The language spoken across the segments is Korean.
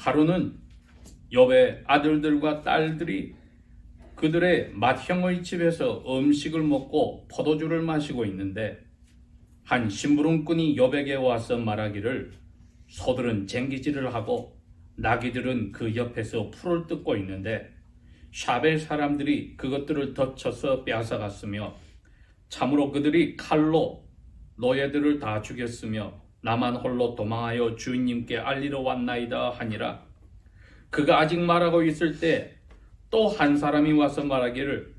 하루는 욥의 아들들과 딸들이 그들의 맏형의 집에서 음식을 먹고 포도주를 마시고 있는데 한 심부름꾼이 욥에게 와서 말하기를 소들은 쟁기질을 하고 나귀들은 그 옆에서 풀을 뜯고 있는데 샤벨 사람들이 그것들을 덮쳐서 빼앗아갔으며 참으로 그들이 칼로 노예들을 다 죽였으며 나만 홀로 도망하여 주인님께 알리러 왔나이다 하니라. 그가 아직 말하고 있을 때 또 한 사람이 와서 말하기를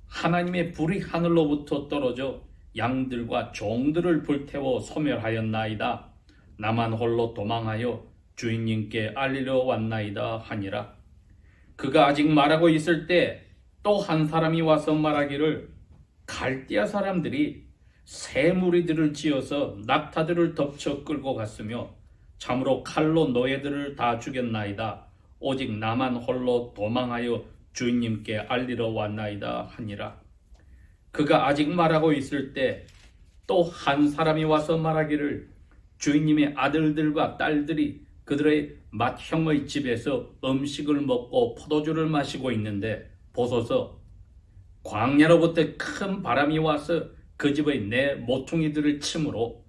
하나님의 불이 하늘로부터 떨어져 양들과 종들을 불태워 소멸하였나이다. 나만 홀로 도망하여 주인님께 알리러 왔나이다 하니라. 그가 아직 말하고 있을 때 또 한 사람이 와서 말하기를 갈대아 사람들이 새 무리들을 지어서 낙타들을 덮쳐 끌고 갔으며 참으로 칼로 노예들을 다 죽였나이다. 오직 나만 홀로 도망하여 주인님께 알리러 왔나이다 하니라. 그가 아직 말하고 있을 때 또 한 사람이 와서 말하기를 주인님의 아들들과 딸들이 그들의 맏형의 집에서 음식을 먹고 포도주를 마시고 있는데 보소서, 광야로부터 큰 바람이 와서 그 집의 내 모퉁이들을 치므로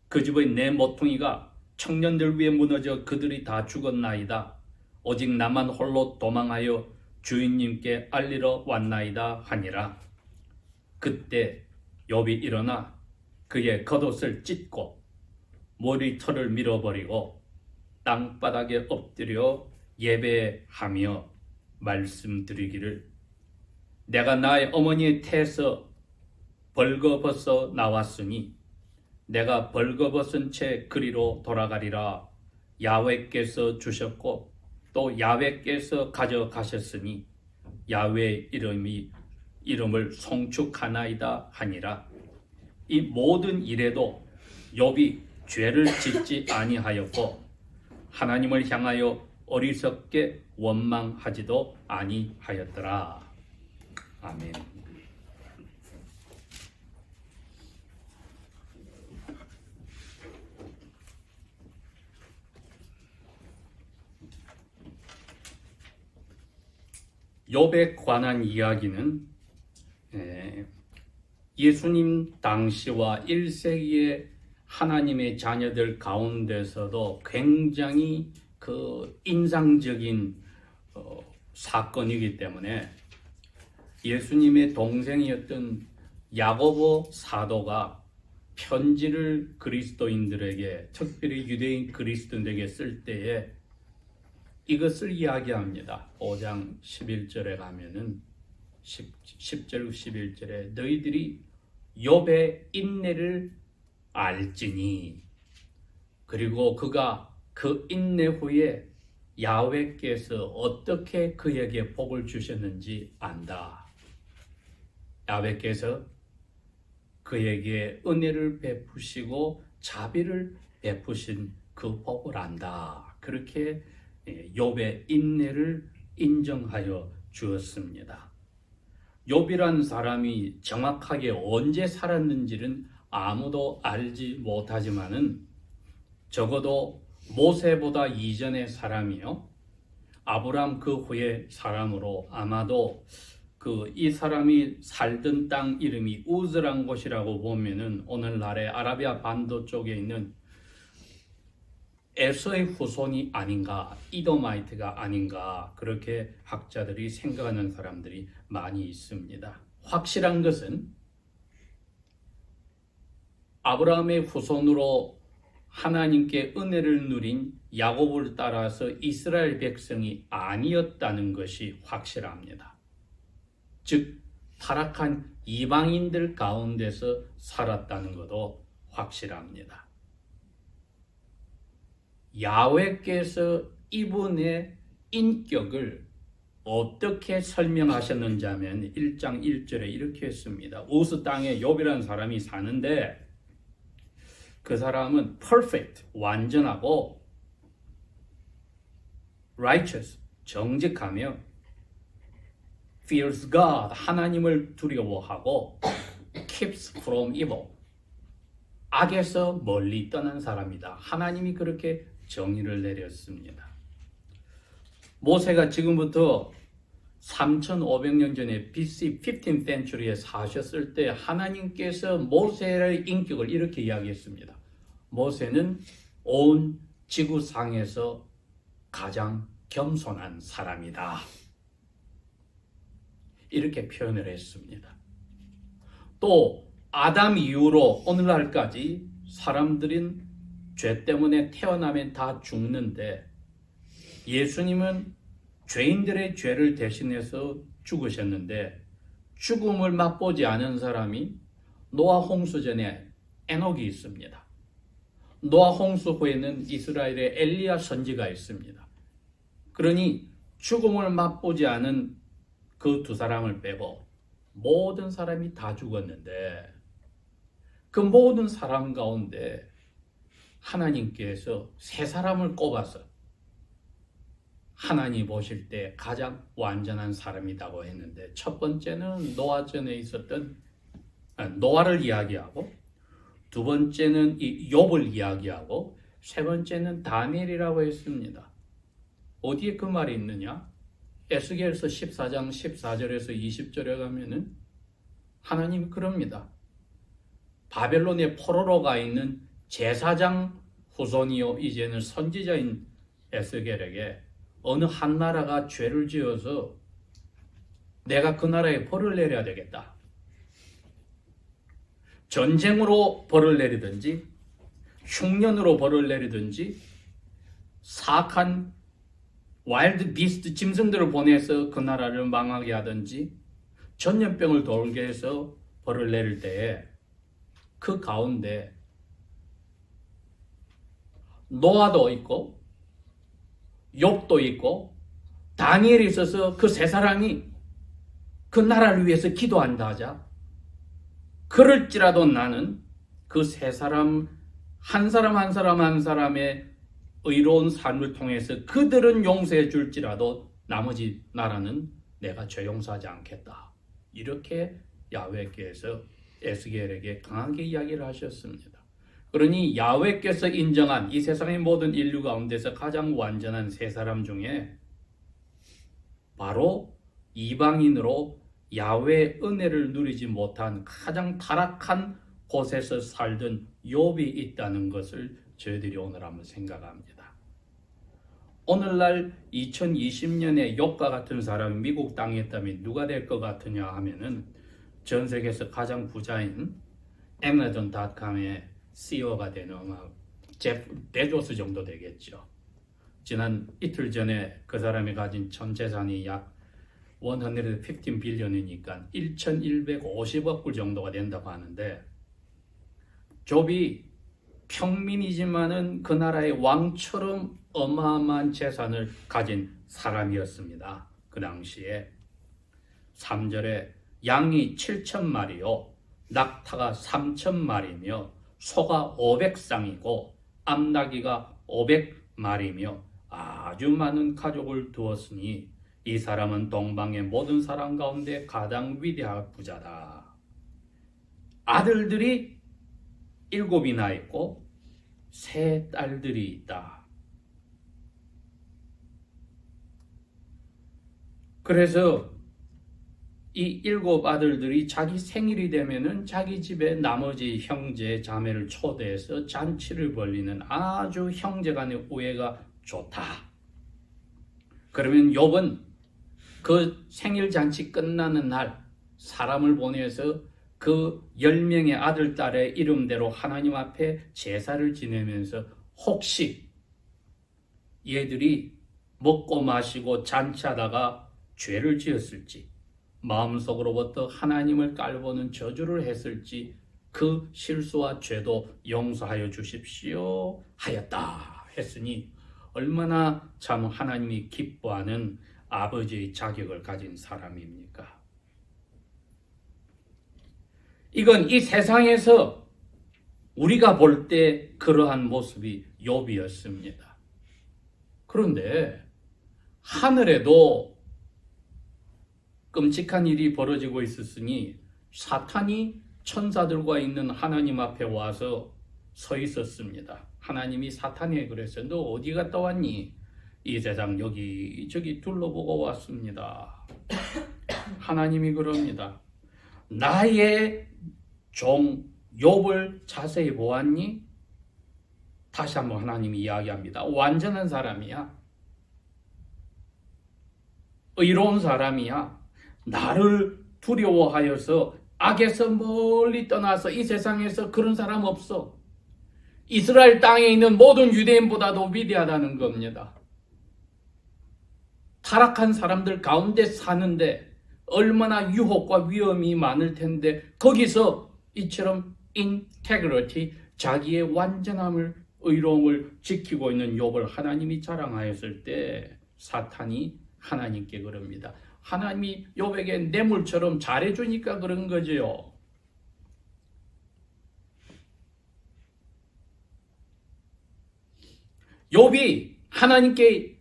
그 집의 내 모퉁이가 청년들 위에 무너져 그들이 다 죽었나이다. 오직 나만 홀로 도망하여 주인님께 알리러 왔나이다 하니라. 그때 욥이 일어나 그의 겉옷을 찢고 머리털을 밀어버리고 땅바닥에 엎드려 예배하며 말씀드리기를 내가 나의 어머니의 태에서 벌거벗어 나왔으니 내가 벌거벗은 채 그리로 돌아가리라. 야훼께서 주셨고 또 야훼께서 가져가셨으니 야훼의 이름을 송축하나이다 하니라. 이 모든 일에도 욥이 죄를 짓지 아니하였고 하나님을 향하여 어리석게 원망하지도 아니하였더라. 아멘. 욥에 관한 이야기는 예수님 당시와 1세기의 하나님의 자녀들 가운데서도 굉장히 인상적인 사건이기 때문에 예수님의 동생이었던 야고보 사도가 편지를 그리스도인들에게, 특별히 유대인 그리스도인들에게 쓸 때에 이것을 이야기합니다. 5장 11절에 가면은 10절 11절에 너희들이 욥의 인내를 알지니, 그리고 그가 그 인내 후에 야훼께서 어떻게 그에게 복을 주셨는지 안다. 야훼께서 그에게 은혜를 베푸시고 자비를 베푸신 그 복을 안다. 그렇게 욥의 인내를 인정하여 주었습니다. 욥이란 사람이 정확하게 언제 살았는지는 아무도 알지 못하지만은 적어도 모세보다 이전의 사람이요, 아브람 그 후의 사람으로 아마도 이 사람이 살던 땅 이름이 우즈란 곳이라고 보면은 오늘날의 아라비아 반도 쪽에 있는 에서의 후손이 아닌가, 이도마이트가 아닌가, 그렇게 학자들이 생각하는 사람들이 많이 있습니다. 확실한 것은 아브라함의 후손으로 하나님께 은혜를 누린 야곱을 따라서 이스라엘 백성이 아니었다는 것이 확실합니다. 즉 타락한 이방인들 가운데서 살았다는 것도 확실합니다. 야훼께서 이분의 인격을 어떻게 설명하셨는지 하면 1장 1절에 이렇게 했습니다. 우스 땅에 욥이라는 사람이 사는데 그 사람은 perfect, 완전하고 righteous, 정직하며 fears God, 하나님을 두려워하고 keeps from evil, 악에서 멀리 떠난 사람이다. 하나님이 그렇게 정의를 내렸습니다. 모세가 지금부터 3,500년 전에 BC 15th century에 사셨을 때 하나님께서 모세의 인격을 이렇게 이야기했습니다. 모세는 온 지구상에서 가장 겸손한 사람이다. 이렇게 표현을 했습니다. 또 아담 이후로 오늘날까지 사람들은 죄 때문에 태어나면 다 죽는데 예수님은 죄인들의 죄를 대신해서 죽으셨는데 죽음을 맛보지 않은 사람이 노아 홍수 전에 에녹이 있습니다. 노아 홍수 후에는 이스라엘의 엘리야 선지가 있습니다. 그러니 죽음을 맛보지 않은 그 두 사람을 빼고 모든 사람이 다 죽었는데 그 모든 사람 가운데 하나님께서 세 사람을 꼽아서 하나님 보실 때 가장 완전한 사람이라고 했는데 첫 번째는 노아 전에 있었던 노아를 이야기하고 두 번째는 이 욥을 이야기하고 세 번째는 다니엘이라고 했습니다. 어디에 그 말이 있느냐? 에스겔서 14장 14절에서 20절에 가면은 하나님이 그럽니다. 바벨론의 포로로 가 있는 제사장 후손이요 이제는 선지자인 에스겔에게 어느 한 나라가 죄를 지어서 내가 그 나라에 벌을 내려야 되겠다. 전쟁으로 벌을 내리든지 흉년으로 벌을 내리든지 사악한 와일드 비스트 짐승들을 보내서 그 나라를 망하게 하든지 전염병을 돌게 해서 벌을 내릴 때에 그 가운데 노아도 있고 욥도 있고 다니엘이 있어서 그 세 사람이 그 나라를 위해서 기도한다 하자. 그럴지라도 나는 그 세 사람 한 사람 한 사람 한 사람의 의로운 삶을 통해서 그들은 용서해 줄지라도 나머지 나라는 내가 죄 용서하지 않겠다. 이렇게 야훼께서 에스겔에게 강하게 이야기를 하셨습니다. 그러니 야훼께서 인정한 이 세상의 모든 인류 가운데서 가장 완전한 세 사람 중에 바로 이방인으로 야훼의 은혜를 누리지 못한 가장 타락한 곳에서 살던 욥이 있다는 것을 저희들이 오늘 한번 생각합니다. 오늘날 2020년에 욥과 같은 사람이 미국 땅에 있다면 누가 될 것 같으냐 하면은 전 세계에서 가장 부자인 Amazon.com의 CEO가 되는 제프 베조스 정도 되겠죠. 지난 이틀 전에 그 사람이 가진 전 재산이 약 115 빌리언이니까 1,150억 불 정도가 된다고 하는데 욥이 평민이지만은 그 나라의 왕처럼 어마어마한 재산을 가진 사람이었습니다. 그 당시에 3절에 양이 7,000마리요 낙타가 3,000마리며 소가 500쌍이고 암나귀가 500마리며 아주 많은 가족을 두었으니 이 사람은 동방의 모든 사람 가운데 가장 위대한 부자다. 아들들이 7이나 있고 3 딸들이 있다. 그래서 이 7 아들들이 자기 생일이 되면은 자기 집에 나머지 형제 자매를 초대해서 잔치를 벌리는 아주 형제간의 우애가 좋다. 그러면 욥은 그 생일 잔치 끝나는 날 사람을 보내서 그 10명의 아들, 딸의 이름대로 하나님 앞에 제사를 지내면서 혹시 얘들이 먹고 마시고 잔치하다가 죄를 지었을지 마음속으로부터 하나님을 깔보는 저주를 했을지 그 실수와 죄도 용서하여 주십시오 하였다 했으니 얼마나 참 하나님이 기뻐하는 아버지의 자격을 가진 사람입니까? 이건 이 세상에서 우리가 볼 때 그러한 모습이 욥이었습니다. 그런데 하늘에도 끔찍한 일이 벌어지고 있었으니 사탄이 천사들과 있는 하나님 앞에 와서 서 있었습니다. 하나님이 사탄에게 그랬어요. 너 어디 갔다 왔니? 이 세상 여기저기 둘러보고 왔습니다. 하나님이 그럽니다. 나의 종 욥을 자세히 보았니? 다시 한번 하나님이 이야기합니다. 완전한 사람이야. 의로운 사람이야. 나를 두려워하여서 악에서 멀리 떠나서 이 세상에서 그런 사람 없어. 이스라엘 땅에 있는 모든 유대인보다도 위대하다는 겁니다. 타락한 사람들 가운데 사는데 얼마나 유혹과 위험이 많을 텐데 거기서 이처럼 integrity, 자기의 완전함을, 의로움을 지키고 있는 욥을 하나님이 자랑하였을 때 사탄이 하나님께 그럽니다. 하나님이 욥에게 뇌물처럼 잘해주니까 그런 거지요. 욥이 하나님께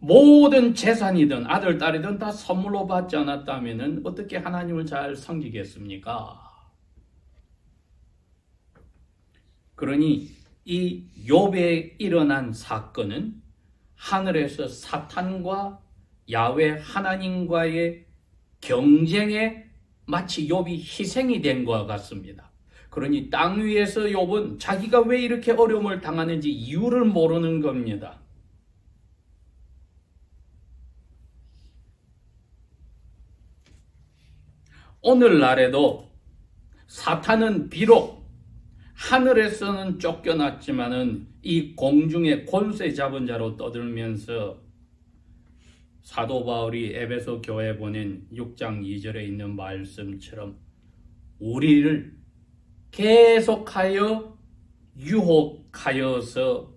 모든 재산이든 아들, 딸이든 다 선물로 받지 않았다면 어떻게 하나님을 잘 섬기겠습니까? 그러니 이 욥에 일어난 사건은 하늘에서 사탄과 야훼 하나님과의 경쟁에 마치 욥이 희생이 된 것과 같습니다. 그러니 땅 위에서 욥은 자기가 왜 이렇게 어려움을 당하는지 이유를 모르는 겁니다. 오늘날에도 사탄은 비록 하늘에서는 쫓겨났지만은 이 공중의 권세 잡은 자로 떠들면서 사도 바울이 에베소 교회에 보낸 6장 2절에 있는 말씀처럼 우리를 계속하여 유혹하여서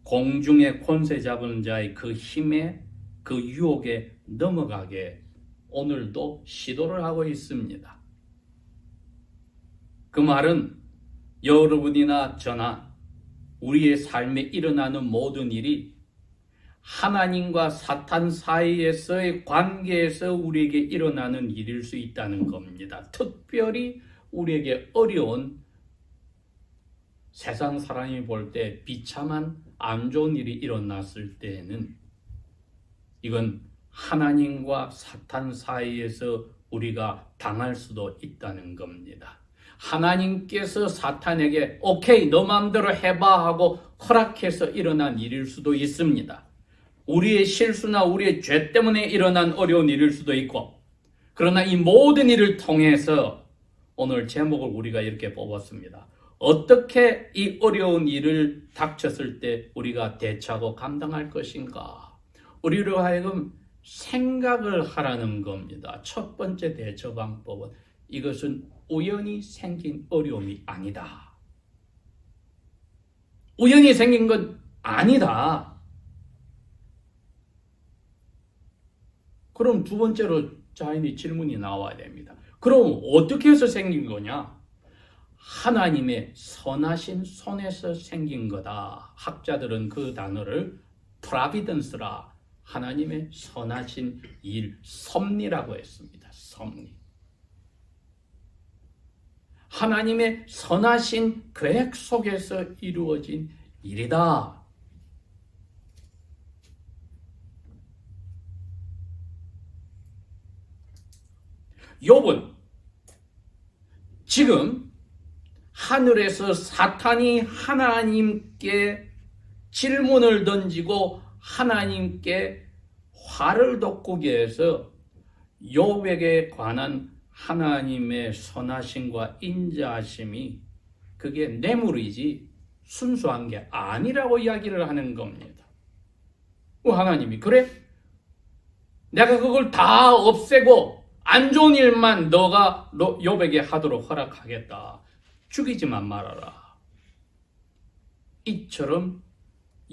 공중의 권세 잡은 자의 그 힘에, 그 유혹에 넘어가게 오늘도 시도를 하고 있습니다. 그 말은 여러분이나 저나 우리의 삶에 일어나는 모든 일이 하나님과 사탄 사이에서의 관계에서 우리에게 일어나는 일일 수 있다는 겁니다. 특별히 우리에게 어려운, 세상 사람이 볼 때 비참한 안 좋은 일이 일어났을 때에는 이건 하나님과 사탄 사이에서 우리가 당할 수도 있다는 겁니다. 하나님께서 사탄에게 오케이 너 마음대로 해봐 하고 허락해서 일어난 일일 수도 있습니다. 우리의 실수나 우리의 죄 때문에 일어난 어려운 일일 수도 있고, 그러나 이 모든 일을 통해서 오늘 제목을 우리가 이렇게 뽑았습니다. 어떻게 이 어려운 일을 닥쳤을 때 우리가 대처하고 감당할 것인가? 우리로 하여금 생각을 하라는 겁니다. 첫 번째 대처 방법은 이것은 우연히 생긴 어려움이 아니다. 우연히 생긴 건 아니다. 그럼 두 번째로 자연히 질문이 나와야 됩니다. 그럼 어떻게 해서 생긴 거냐? 하나님의 선하신 손에서 생긴 거다. 학자들은 그 단어를 providence라, 하나님의 선하신 일, 섭리라고 했습니다. 섭리. 하나님의 선하신 계획 속에서 이루어진 일이다. 욥은 지금 하늘에서 사탄이 하나님께 질문을 던지고 하나님께 화를 돋구게 해서 욥에게 관한 하나님의 선하심과 인자하심이 그게 뇌물이지 순수한 게 아니라고 이야기를 하는 겁니다. 하나님이 그래? 내가 그걸 다 없애고 안 좋은 일만 너가 욥에게 하도록 허락하겠다. 죽이지만 말아라. 이처럼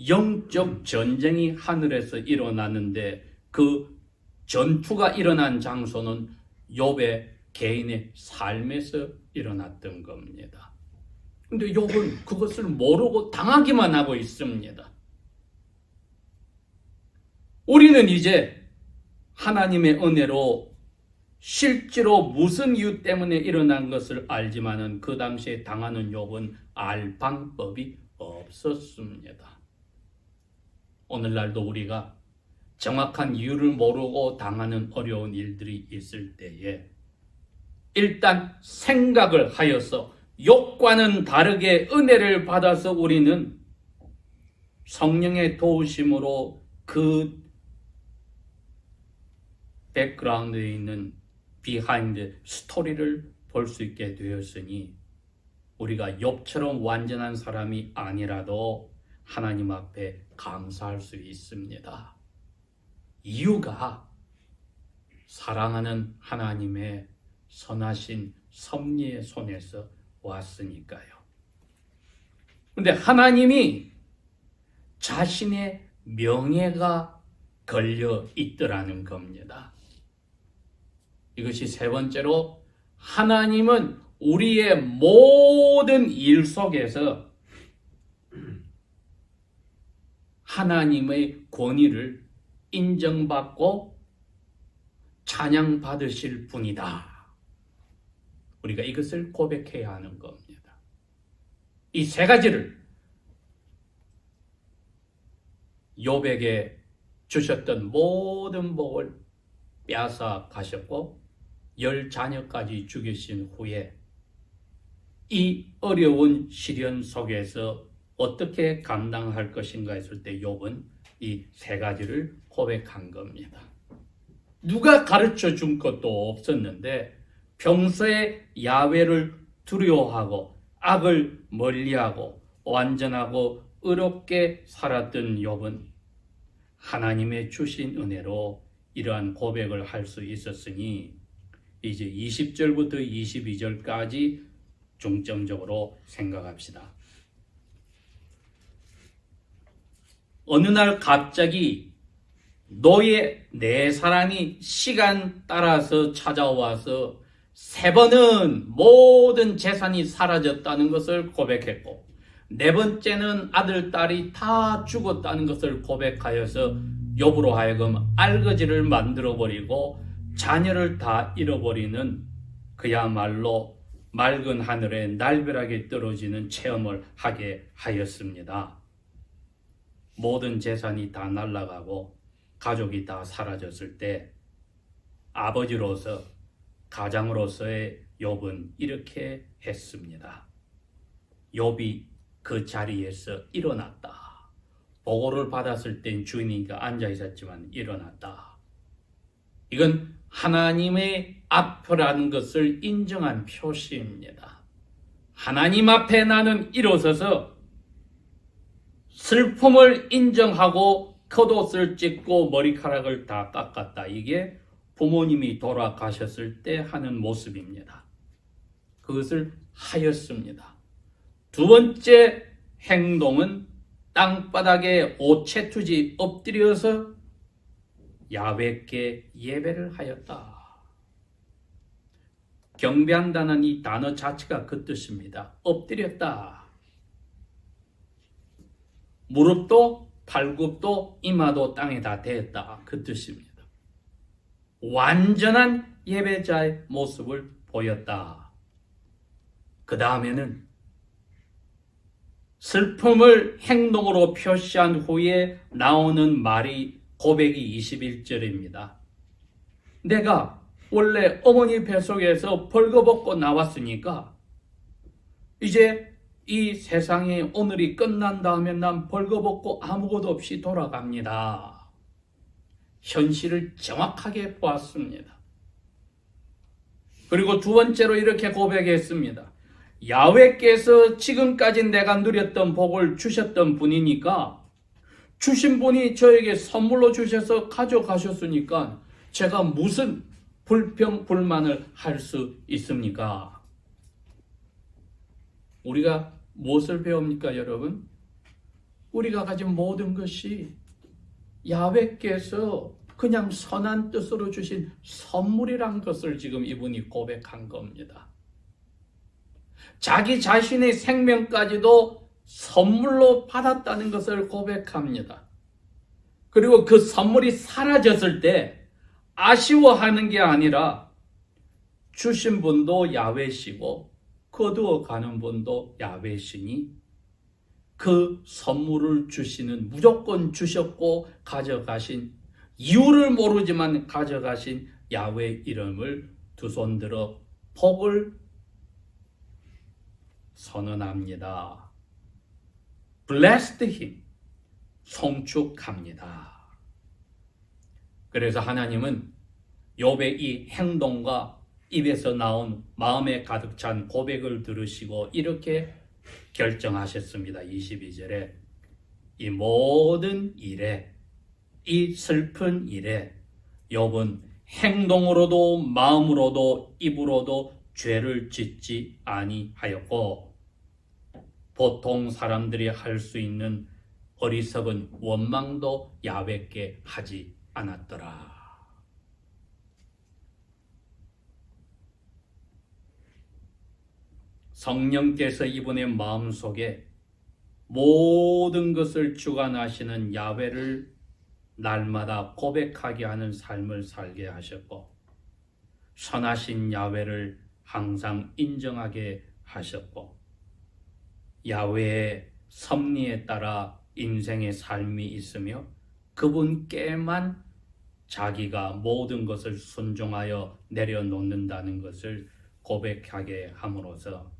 영적 전쟁이 하늘에서 일어나는데 그 전투가 일어난 장소는 욥의 개인의 삶에서 일어났던 겁니다. 근데 욥은 그것을 모르고 당하기만 하고 있습니다. 우리는 이제 하나님의 은혜로 실제로 무슨 이유 때문에 일어난 것을 알지만은 그 당시에 당하는 욥은 알 방법이 없었습니다. 오늘날도 우리가 정확한 이유를 모르고 당하는 어려운 일들이 있을 때에 일단 생각을 하여서 욕과는 다르게 은혜를 받아서 우리는 성령의 도우심으로 그 백그라운드에 있는 비하인드 스토리를 볼 수 있게 되었으니 우리가 욥처럼 완전한 사람이 아니라도 하나님 앞에 감사할 수 있습니다. 이유가 사랑하는 하나님의 선하신 섭리의 손에서 왔으니까요. 그런데 하나님이 자신의 명예가 걸려 있더라는 겁니다. 이것이 세 번째로, 하나님은 우리의 모든 일 속에서 하나님의 권위를 인정받고 찬양받으실 분이다. 우리가 이것을 고백해야 하는 겁니다. 이 세 가지를 욥에게 주셨던 모든 복을 빼앗아 가셨고 10자녀까지 죽이신 후에 이 어려운 시련 속에서 어떻게 감당할 것인가 했을 때 욥은 이 세 가지를 고백한 겁니다. 누가 가르쳐 준 것도 없었는데 평소에 야훼를 두려워하고 악을 멀리하고 완전하고 의롭게 살았던 욥은 하나님의 주신 은혜로 이러한 고백을 할 수 있었으니 이제 20절부터 22절까지 중점적으로 생각합시다. 어느 날 갑자기 너의 네 사람이 시간 따라서 찾아와서 세 번은 모든 재산이 사라졌다는 것을 고백했고 네 번째는 아들, 딸이 다 죽었다는 것을 고백하여서 욥으로 하여금 알거지를 만들어버리고 자녀를 다 잃어버리는 그야말로 맑은 하늘에 날벼락이 떨어지는 체험을 하게 하였습니다. 모든 재산이 다 날아가고 가족이 다 사라졌을 때 아버지로서 가장으로서의 욥은 이렇게 했습니다. 욥이 그 자리에서 일어났다. 보고를 받았을 땐 주인이니까 앉아 있었지만 일어났다. 이건 하나님의 앞표라는 것을 인정한 표시입니다. 하나님 앞에 나는 일어서서 슬픔을 인정하고 겉옷을 찢고 머리카락을 다 깎았다. 이게 부모님이 돌아가셨을 때 하는 모습입니다. 그것을 하였습니다. 두 번째 행동은 땅바닥에 오체투지 엎드려서 야훼께 예배를 하였다. 경배한다는 이 단어 자체가 그 뜻입니다. 엎드렸다. 무릎도 발굽도 이마도 땅에다 대었다. 그 뜻입니다. 완전한 예배자의 모습을 보였다. 그 다음에는 슬픔을 행동으로 표시한 후에 나오는 말이 고백이 21절입니다. 내가 원래 어머니 뱃속에서 벌거벗고 나왔으니까 이제 이 세상에 오늘이 끝난다 하면 난 벌거벗고 아무것도 없이 돌아갑니다. 현실을 정확하게 보았습니다. 그리고 두 번째로 이렇게 고백했습니다. 야훼께서 지금까지 내가 누렸던 복을 주셨던 분이니까 주신 분이 저에게 선물로 주셔서 가져가셨으니까 제가 무슨 불평, 불만을 할 수 있습니까? 우리가 무엇을 배웁니까, 여러분? 우리가 가진 모든 것이 야훼께서 그냥 선한 뜻으로 주신 선물이란 것을 지금 이분이 고백한 겁니다. 자기 자신의 생명까지도 선물로 받았다는 것을 고백합니다. 그리고 그 선물이 사라졌을 때 아쉬워하는 게 아니라 주신 분도 야훼시고 거두어 가는 분도 야훼시니 그 선물을 주시는, 무조건 주셨고 가져가신, 이유를 모르지만 가져가신 야훼 이름을 두 손 들어 복을 선언합니다. Blessed him, 송축합니다. 그래서 하나님은 욥의 이 행동과 입에서 나온 마음에 가득 찬 고백을 들으시고 이렇게 결정하셨습니다. 22절에 이 모든 일에, 이 슬픈 일에 욥은 행동으로도 마음으로도 입으로도 죄를 짓지 아니하였고, 보통 사람들이 할 수 있는 어리석은 원망도 야훼께 하지 않았더라. 성령께서 이분의 마음속에 모든 것을 주관하시는 야훼를 날마다 고백하게 하는 삶을 살게 하셨고, 선하신 야훼를 항상 인정하게 하셨고, 야훼의 섭리에 따라 인생의 삶이 있으며 그분께만 자기가 모든 것을 순종하여 내려놓는다는 것을 고백하게 함으로써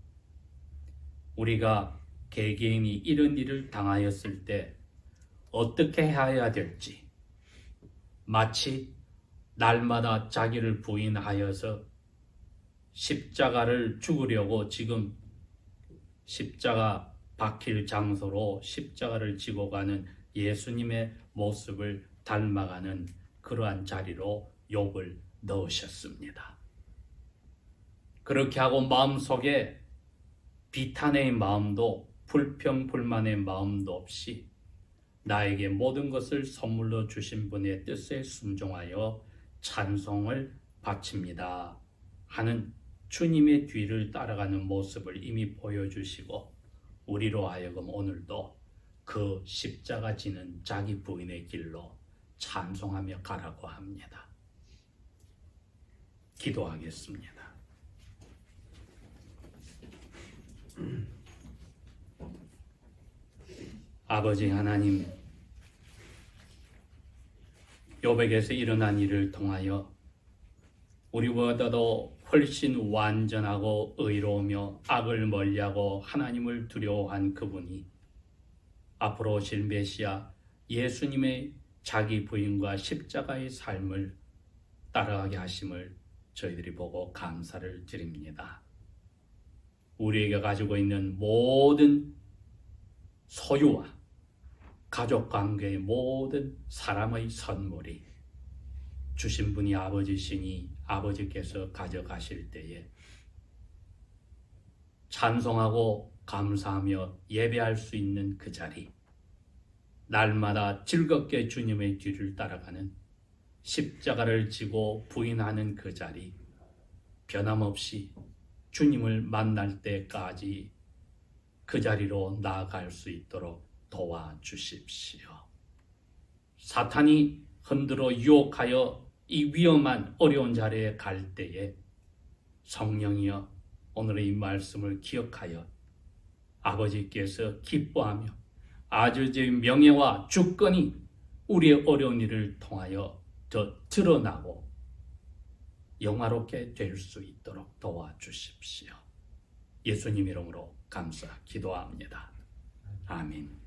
우리가 개개인이 이런 일을 당하였을 때 어떻게 해야 될지, 마치 날마다 자기를 부인하여서 십자가를 죽으려고 지금 십자가 박힐 장소로 십자가를 지고 가는 예수님의 모습을 닮아가는 그러한 자리로 욥을 넣으셨습니다. 그렇게 하고 마음속에 비탄의 마음도 불평 불만의 마음도 없이 나에게 모든 것을 선물로 주신 분의 뜻에 순종하여 찬송을 바칩니다 하는 주님의 뒤를 따라가는 모습을 이미 보여주시고, 우리로 하여금 오늘도 그 십자가 지는 자기 부인의 길로 찬송하며 가라고 합니다. 기도하겠습니다. 아버지 하나님, 욥에게서 일어난 일을 통하여 우리보다도 훨씬 완전하고 의로우며 악을 멀리하고 하나님을 두려워한 그분이 앞으로 오실 메시아 예수님의 자기 부인과 십자가의 삶을 따라가게 하심을 저희들이 보고 감사를 드립니다. 우리에게 가지고 있는 모든 소유와 가족관계의 모든 사람의 선물이 주신 분이 아버지시니 아버지께서 가져가실 때에 찬송하고 감사하며 예배할 수 있는 그 자리, 날마다 즐겁게 주님의 뒤를 따라가는 십자가를 지고 부인하는 그 자리, 변함없이 주님을 만날 때까지 그 자리로 나아갈 수 있도록 도와주십시오. 사탄이 흔들어 유혹하여 이 위험한 어려운 자리에 갈 때에 성령이여 오늘의 이 말씀을 기억하여 아버지께서 기뻐하며 아버지의 명예와 주권이 우리의 어려운 일을 통하여 더 드러나고 영화롭게 될 수 있도록 도와주십시오. 예수님 이름으로 감사 기도합니다. 아멘.